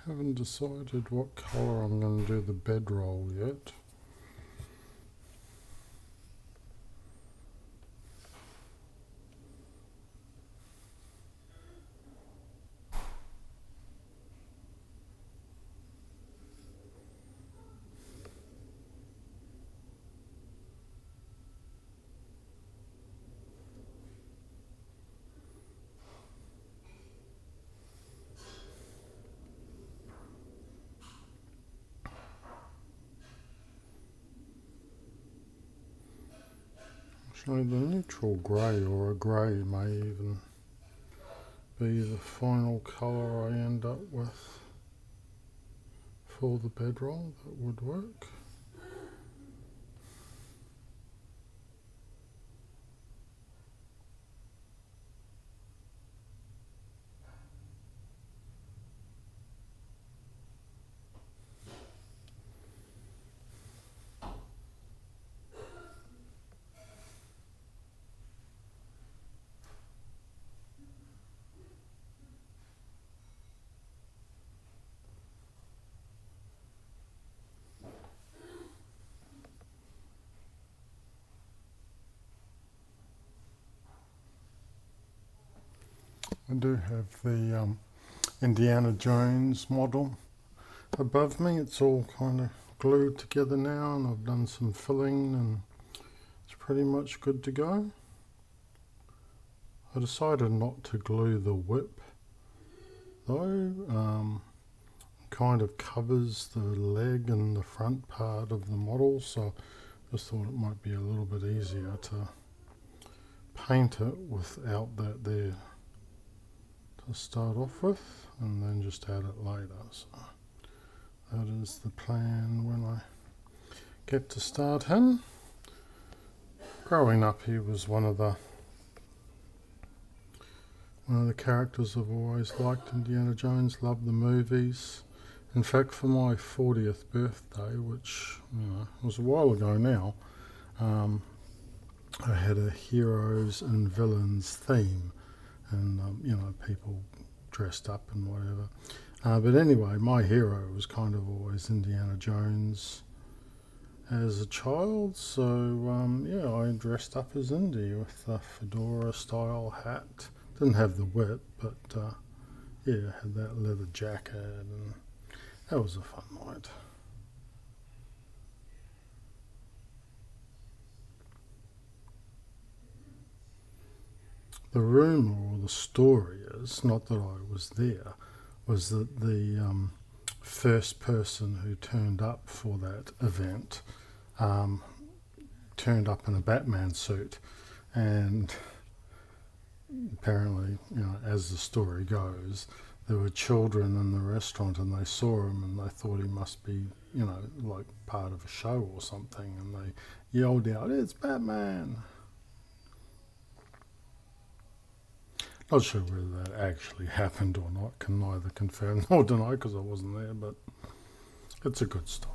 Speaker 1: Haven't decided what colour I'm going to do the bedroll yet. Actually, the neutral grey or a grey may even be the final colour I end up with for the bedroll. That would work. I do have the Indiana Jones model above me. It's all kind of glued together now, and I've done some filling and it's pretty much good to go. I decided not to glue the whip though. Kind of covers the leg and the front part of the model, so just thought it might be a little bit easier to paint it without that there to start off with, and then just add it later. So that is the plan when I get to start him. Growing up, he was one of the characters I've always liked. Indiana Jones, loved the movies. In fact, for my 40th birthday, which was a while ago now, I had a heroes and villains theme, and people dressed up and whatever. But anyway, my hero was kind of always Indiana Jones as a child, so I dressed up as Indy with the fedora style hat. Didn't have the whip, but had that leather jacket, and that was a fun night. The rumour or the story is, not that I was there, was that the first person who turned up for that event turned up in a Batman suit, and apparently, as the story goes, there were children in the restaurant and they saw him and they thought he must be, like part of a show or something, and they yelled out, "It's Batman!" Not sure whether that actually happened or not, can neither confirm nor deny because I wasn't there, but it's a good story.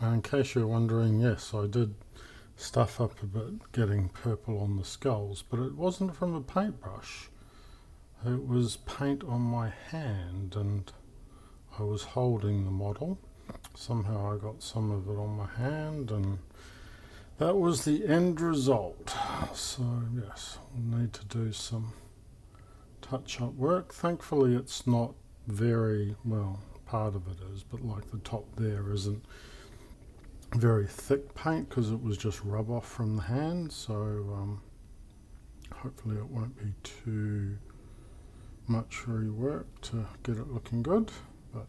Speaker 1: In case you're wondering, yes, I did stuff up a bit getting purple on the skulls, but it wasn't from a paintbrush. It was paint on my hand, and I was holding the model. Somehow I got some of it on my hand, and that was the end result. So yes, we'll need to do some touch-up work. Thankfully it's not very, well, part of it is, but like the top there isn't very thick paint because it was just rub off from the hand, so hopefully it won't be too much rework to get it looking good, but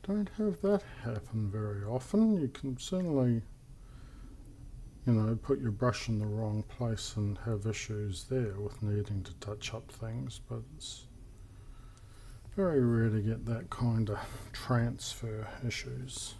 Speaker 1: don't have that happen very often. You can certainly put your brush in the wrong place and have issues there with needing to touch up things, but it's very rare to get that kind of transfer issues.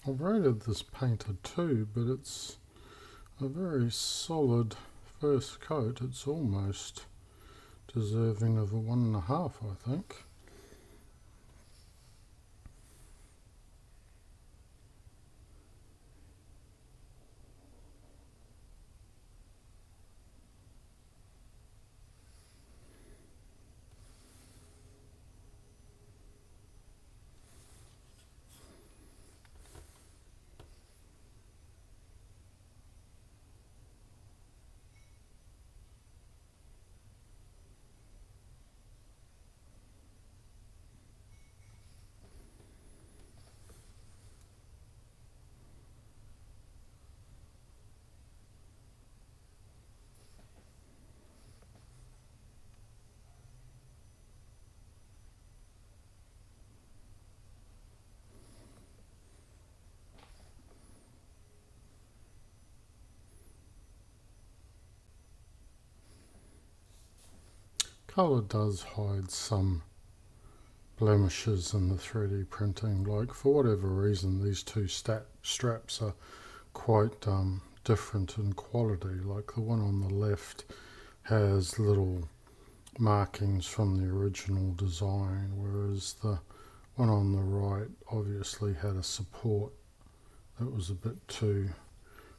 Speaker 1: I've rated this painter too, but it's a very solid first coat. It's almost deserving of a 1.5, I think. Colour does hide some blemishes in the 3D printing. Like, for whatever reason, these two straps are quite different in quality. Like, the one on the left has little markings from the original design, whereas the one on the right obviously had a support that was a bit too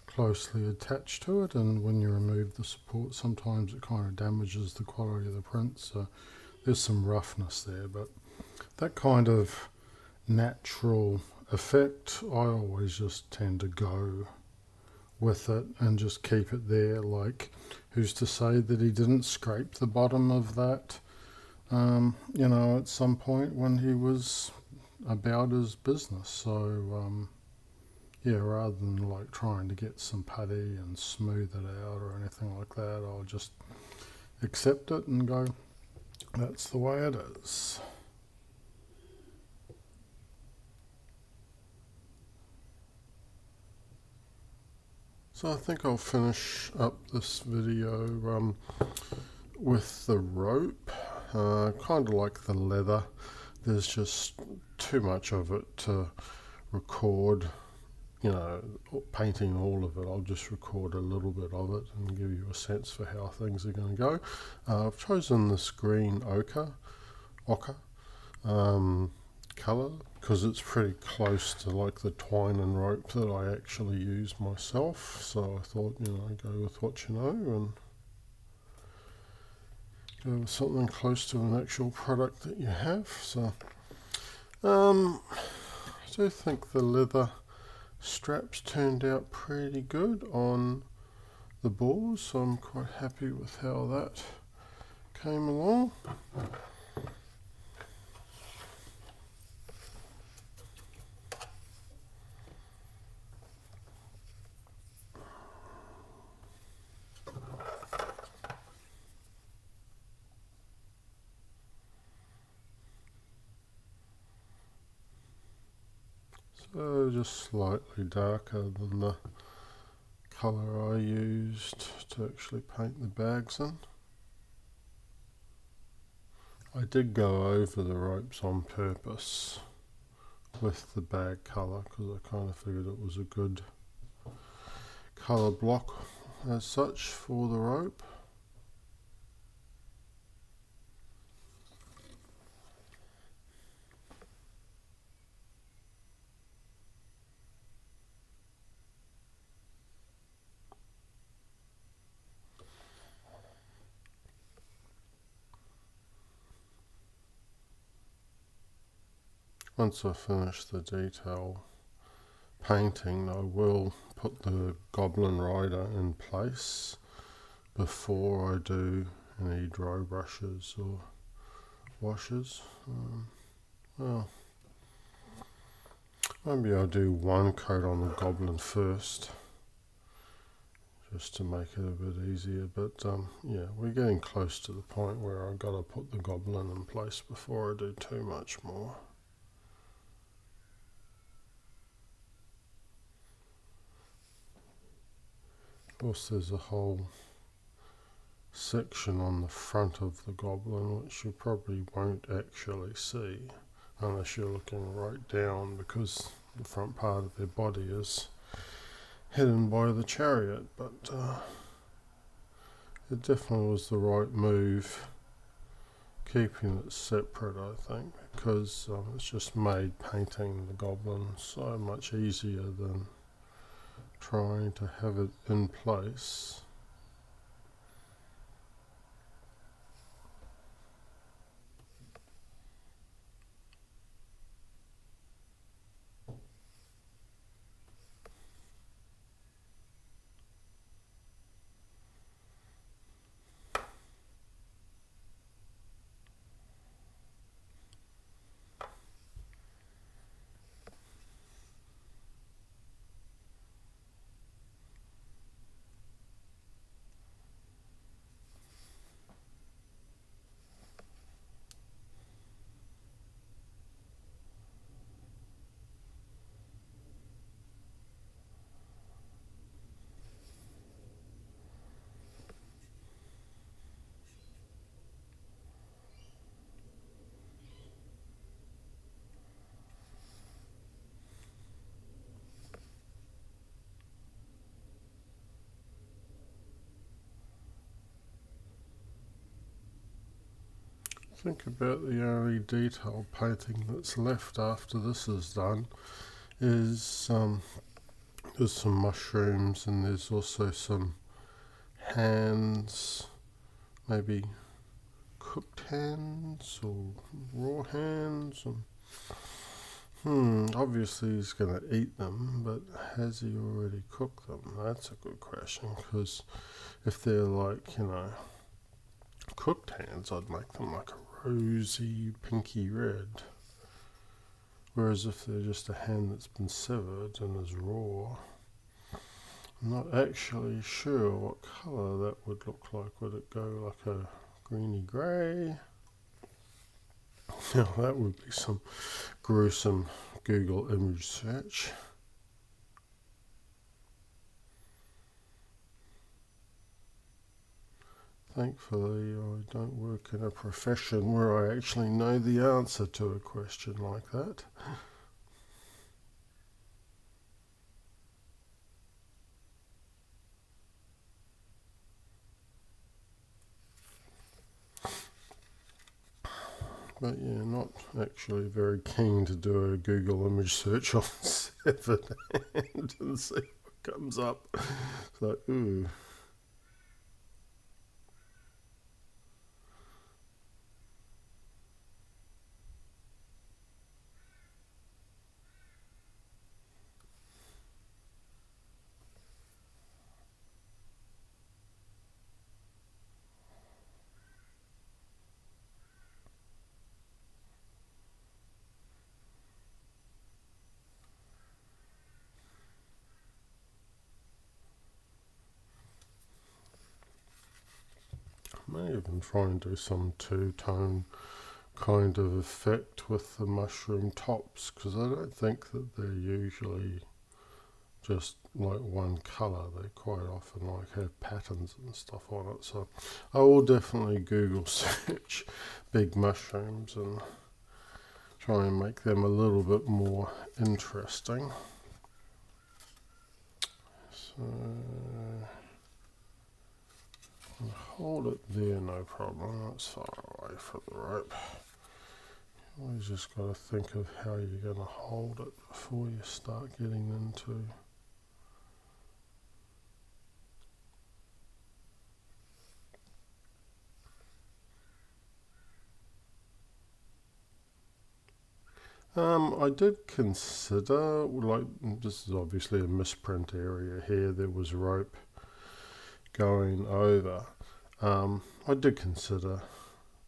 Speaker 1: closely attached to it, and when you remove the support sometimes it kind of damages the quality of the print, so there's some roughness there. But that kind of natural effect, I always just tend to go with it and just keep it there. Like, who's to say that he didn't scrape the bottom of that you know, at some point when he was about his business. So yeah, rather than like trying to get some putty and smooth it out or anything like that, I'll just accept it and go, that's the way it is. So I think I'll finish up this video with the rope. Kind of like the leather, there's just too much of it to record, you know, painting all of it. I'll just record a little bit of it and give you a sense for how things are going to go. I've chosen this green ochre colour because it's pretty close to like the twine and rope that I actually use myself, so I thought, you know, go with what you know and go with something close to an actual product that you have. So I do think the leather straps turned out pretty good on the balls, so I'm quite happy with how that came along. So just slightly darker than the colour I used to actually paint the bags in. I did go over the ropes on purpose with the bag colour because I kind of figured it was a good colour block as such for the rope. Once I finish the detail painting, I will put the Goblin Rider in place before I do any dry brushes or washes. Well, maybe I'll do one coat on the Goblin first, just to make it a bit easier. But yeah, we're getting close to the point where I've got to put the Goblin in place before I do too much more. Of course, there's a whole section on the front of the Goblin which you probably won't actually see unless you're looking right down, because the front part of their body is hidden by the chariot. But it definitely was the right move keeping it separate, I think, because it's just made painting the Goblin so much easier than trying to have it in place. think about the only detail painting that's left after this is done is there's some mushrooms, and there's also some hands, maybe cooked hands or raw hands. Obviously he's going to eat them, but has he already cooked them? That's a good question, because if they're like, cooked hands, I'd make them like a rosy pinky red. Whereas if they're just a hand that's been severed and is raw, I'm not actually sure what colour that would look like. Would it go like a greeny grey? Now that would be some gruesome Google image search. Thankfully, I don't work in a profession where I actually know the answer to a question like that. But yeah, not actually very keen to do a Google image search on severed hand and see what comes up. So, ooh. May even try and do some two-tone kind of effect with the mushroom tops, because I don't think that they're usually just like one colour. They quite often like have patterns and stuff on it. So I will definitely Google search big mushrooms and try and make them a little bit more interesting. So I'll hold it there, no problem. That's far away from the rope. You always just got to think of how you're going to hold it before you start getting into I did consider, like, this is obviously a misprint area here, there was rope going over. I did consider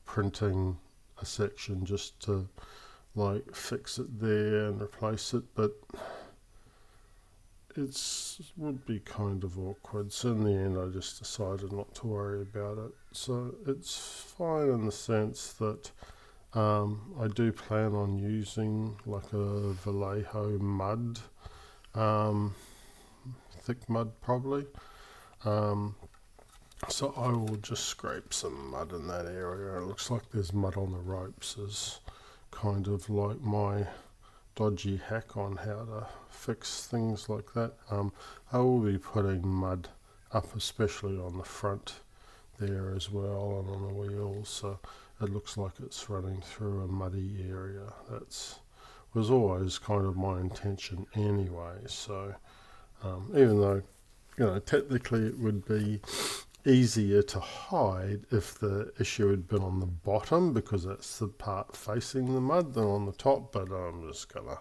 Speaker 1: printing a section just to like fix it there and replace it, but it would be kind of awkward. So in the end I just decided not to worry about it. So it's fine in the sense that I do plan on using like a Vallejo mud, thick mud probably. So I will just scrape some mud in that area. It looks like there's mud on the ropes, is kind of like my dodgy hack on how to fix things like that. I will be putting mud up, especially on the front there as well, and on the wheels, so it looks like it's running through a muddy area. That was always kind of my intention anyway. So even though technically it would be easier to hide if the issue had been on the bottom, because that's the part facing the mud, than on the top, but I'm just gonna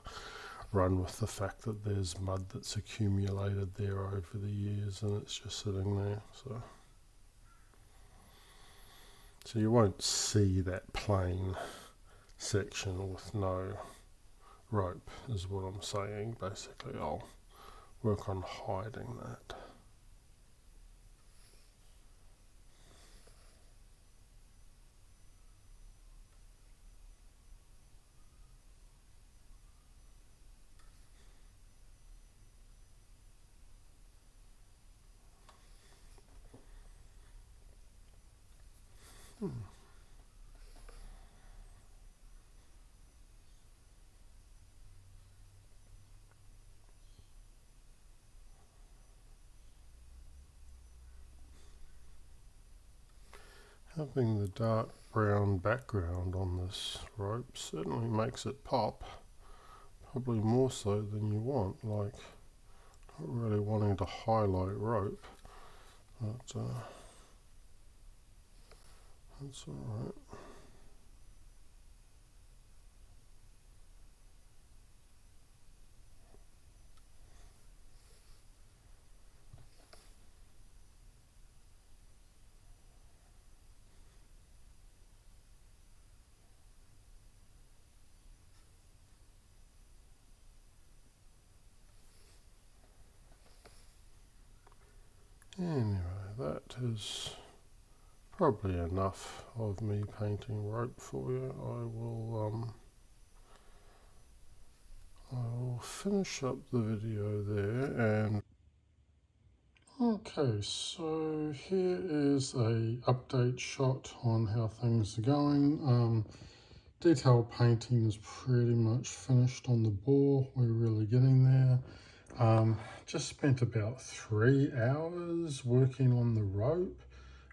Speaker 1: run with the fact that there's mud that's accumulated there over the years and it's just sitting there. So you won't see that plain section with no rope, is what I'm saying. Basically I'll work on hiding that. Having the dark brown background on this rope certainly makes it pop, probably more so than you want, like not really wanting to highlight rope, but that's alright. Anyway, that is probably enough of me painting rope for you. I will finish up the video there. And okay, so here is a update shot on how things are going. Detail painting is pretty much finished on the bore. We're really getting there. Just spent about 3 hours working on the rope.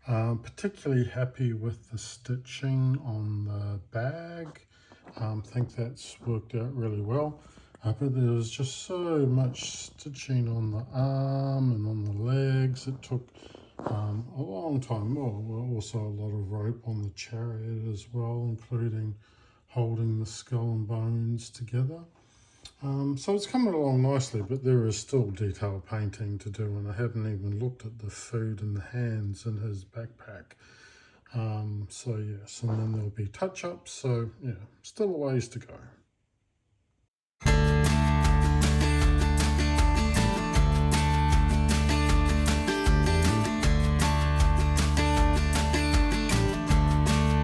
Speaker 1: Particularly happy with the stitching on the bag. Think that's worked out really well. But there was just so much stitching on the arm and on the legs. It took a long time. Well, also a lot of rope on the chariot as well, including holding the skull and bones together. So it's coming along nicely, but there is still detail painting to do, and I haven't even looked at the food and the hands in his backpack. So yes, and then there'll be touch-ups, so yeah, still a ways to go.